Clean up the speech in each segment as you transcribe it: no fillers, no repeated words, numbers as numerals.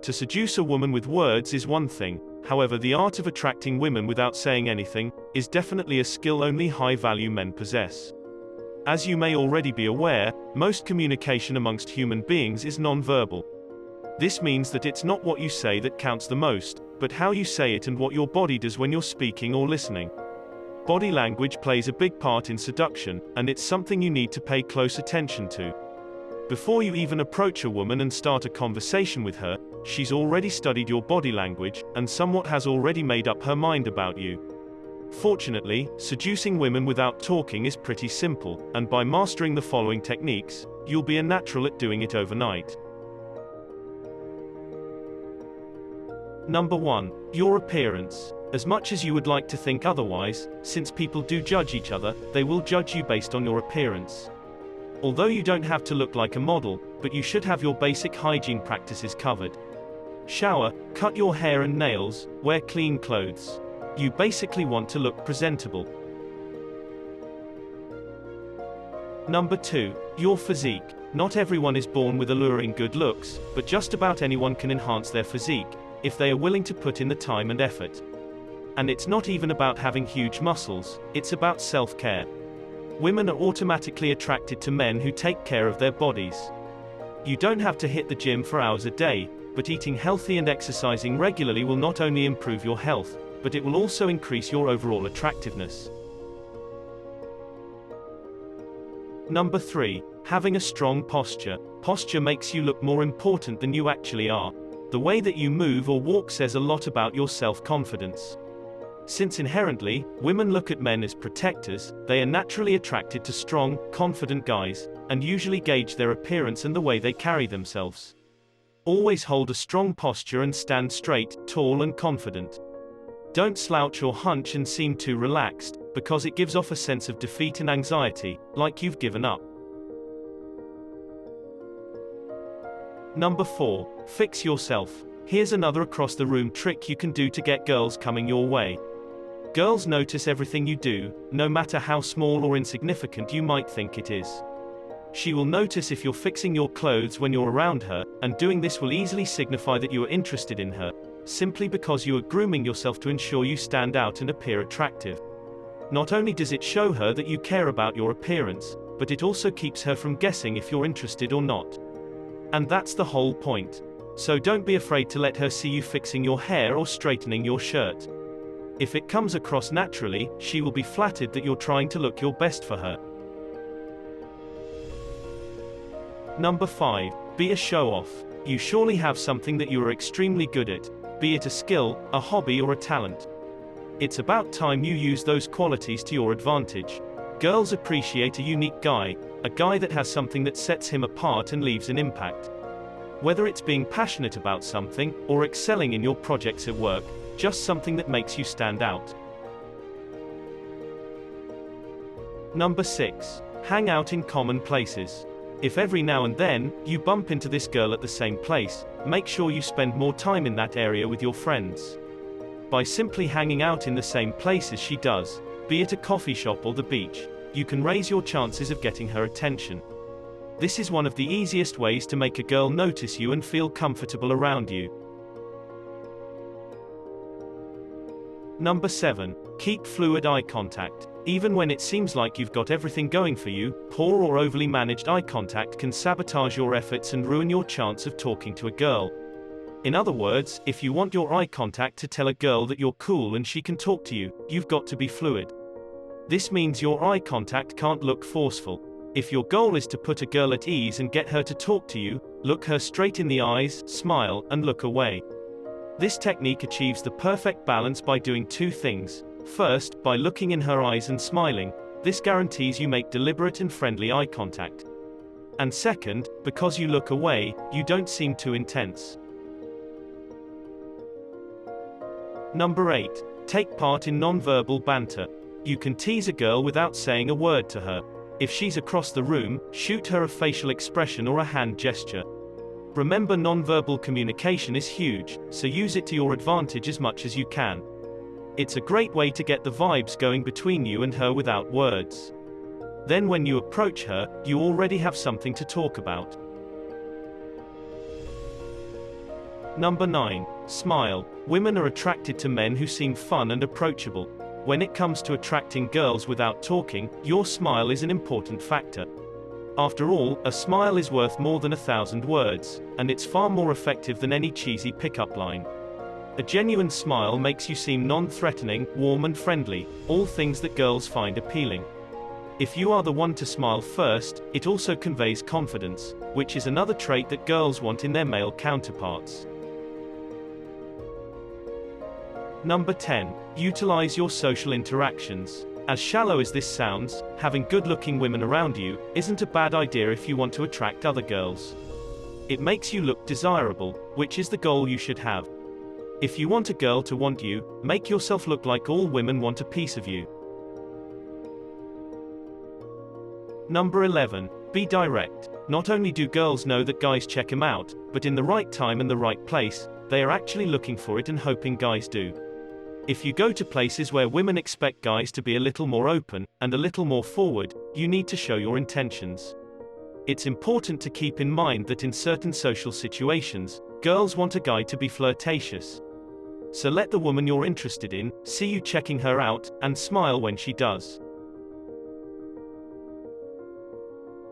To seduce a woman with words is one thing, however, the art of attracting women without saying anything is definitely a skill only high-value men possess. As you may already be aware, most communication amongst human beings is non-verbal. This means that it's not what you say that counts the most, but how you say it and what your body does when you're speaking or listening. Body language plays a big part in seduction, and it's something you need to pay close attention to. Before you even approach a woman and start a conversation with her, she's already studied your body language, and somewhat has already made up her mind about you. Fortunately, seducing women without talking is pretty simple, and by mastering the following techniques, you'll be a natural at doing it overnight. Number 1. Your appearance. As much as you would like to think otherwise, since people do judge each other, they will judge you based on your appearance. Although you don't have to look like a model, but you should have your basic hygiene practices covered. Shower, cut your hair and nails, wear clean clothes. You basically want to look presentable. Number 2. Your physique. Not everyone is born with alluring good looks, but just about anyone can enhance their physique, if they are willing to put in the time and effort. And it's not even about having huge muscles, it's about self-care. Women are automatically attracted to men who take care of their bodies. You don't have to hit the gym for hours a day, but eating healthy and exercising regularly will not only improve your health, but it will also increase your overall attractiveness. Number 3. Having a strong posture. Posture makes you look more important than you actually are. The way that you move or walk says a lot about your self-confidence. Since inherently, women look at men as protectors, they are naturally attracted to strong, confident guys, and usually gauge their appearance and the way they carry themselves. Always hold a strong posture and stand straight, tall and confident. Don't slouch or hunch and seem too relaxed, because it gives off a sense of defeat and anxiety, like you've given up. Number 4. Fix yourself. Here's another across-the-room trick you can do to get girls coming your way. Girls notice everything you do, no matter how small or insignificant you might think it is. She will notice if you're fixing your clothes when you're around her, and doing this will easily signify that you are interested in her, simply because you are grooming yourself to ensure you stand out and appear attractive. Not only does it show her that you care about your appearance, but it also keeps her from guessing if you're interested or not. And that's the whole point. So don't be afraid to let her see you fixing your hair or straightening your shirt. If it comes across naturally, she will be flattered that you're trying to look your best for her. Number 5. Be a show-off. You surely have something that you are extremely good at, be it a skill, a hobby or a talent. It's about time you use those qualities to your advantage. Girls appreciate a unique guy, a guy that has something that sets him apart and leaves an impact. Whether it's being passionate about something, or excelling in your projects at work, just something that makes you stand out. Number 6. Hang out in common places. If every now and then, you bump into this girl at the same place, make sure you spend more time in that area with your friends. By simply hanging out in the same place as she does, be it a coffee shop or the beach, you can raise your chances of getting her attention. This is one of the easiest ways to make a girl notice you and feel comfortable around you. Number 7. Keep fluid eye contact. Even when it seems like you've got everything going for you, poor or overly managed eye contact can sabotage your efforts and ruin your chance of talking to a girl. In other words, if you want your eye contact to tell a girl that you're cool and she can talk to you, you've got to be fluid. This means your eye contact can't look forceful. If your goal is to put a girl at ease and get her to talk to you, look her straight in the eyes, smile, and look away. This technique achieves the perfect balance by doing two things. First, by looking in her eyes and smiling. This guarantees you make deliberate and friendly eye contact. And second, because you look away, you don't seem too intense. Number 8. Take part in non-verbal banter. You can tease a girl without saying a word to her. If she's across the room, shoot her a facial expression or a hand gesture. Remember, non-verbal communication is huge, so use it to your advantage as much as you can. It's a great way to get the vibes going between you and her without words. Then when you approach her, you already have something to talk about. Number 9. Smile. Women are attracted to men who seem fun and approachable. When it comes to attracting girls without talking, your smile is an important factor. After all, a smile is worth more than 1,000 words, and it's far more effective than any cheesy pickup line. A genuine smile makes you seem non-threatening, warm and friendly, all things that girls find appealing. If you are the one to smile first, it also conveys confidence, which is another trait that girls want in their male counterparts. Number 10. Utilize your social interactions. As shallow as this sounds, having good-looking women around you isn't a bad idea if you want to attract other girls. It makes you look desirable, which is the goal you should have. If you want a girl to want you, make yourself look like all women want a piece of you. Number 11. Be direct. Not only do girls know that guys check them out, but in the right time and the right place, they are actually looking for it and hoping guys do. If you go to places where women expect guys to be a little more open, and a little more forward, you need to show your intentions. It's important to keep in mind that in certain social situations, girls want a guy to be flirtatious. So let the woman you're interested in see you checking her out, and smile when she does.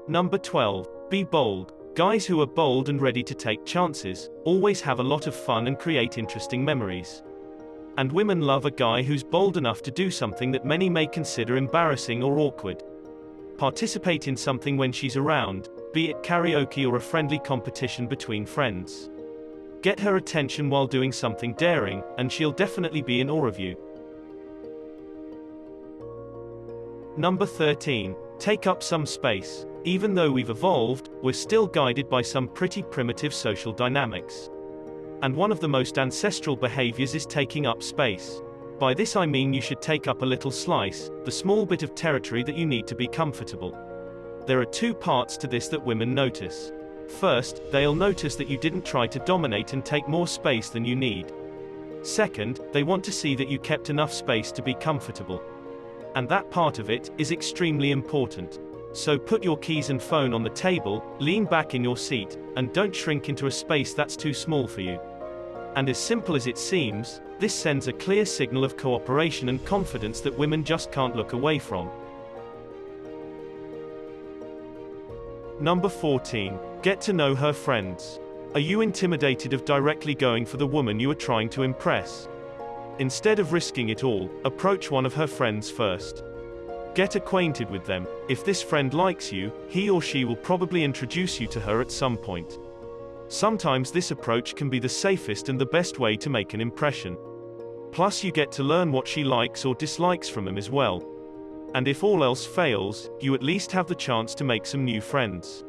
Number 12. Be bold. Guys who are bold and ready to take chances always have a lot of fun and create interesting memories. And women love a guy who's bold enough to do something that many may consider embarrassing or awkward. Participate in something when she's around, be it karaoke or a friendly competition between friends. Get her attention while doing something daring, and she'll definitely be in awe of you. Number 13. Take up some space. Even though we've evolved, we're still guided by some pretty primitive social dynamics. And one of the most ancestral behaviors is taking up space. By this I mean you should take up a little slice, the small bit of territory that you need to be comfortable. There are two parts to this that women notice. First, they'll notice that you didn't try to dominate and take more space than you need. Second, they want to see that you kept enough space to be comfortable. And that part of it is extremely important. So put your keys and phone on the table, lean back in your seat, and don't shrink into a space that's too small for you. And as simple as it seems, this sends a clear signal of cooperation and confidence that women just can't look away from. Number 14. Get to know her friends. Are you intimidated of directly going for the woman you are trying to impress? Instead of risking it all, approach one of her friends first. Get acquainted with them. If this friend likes you, he or she will probably introduce you to her at some point. Sometimes this approach can be the safest and the best way to make an impression. Plus you get to learn what she likes or dislikes from him as well. And if all else fails, you at least have the chance to make some new friends.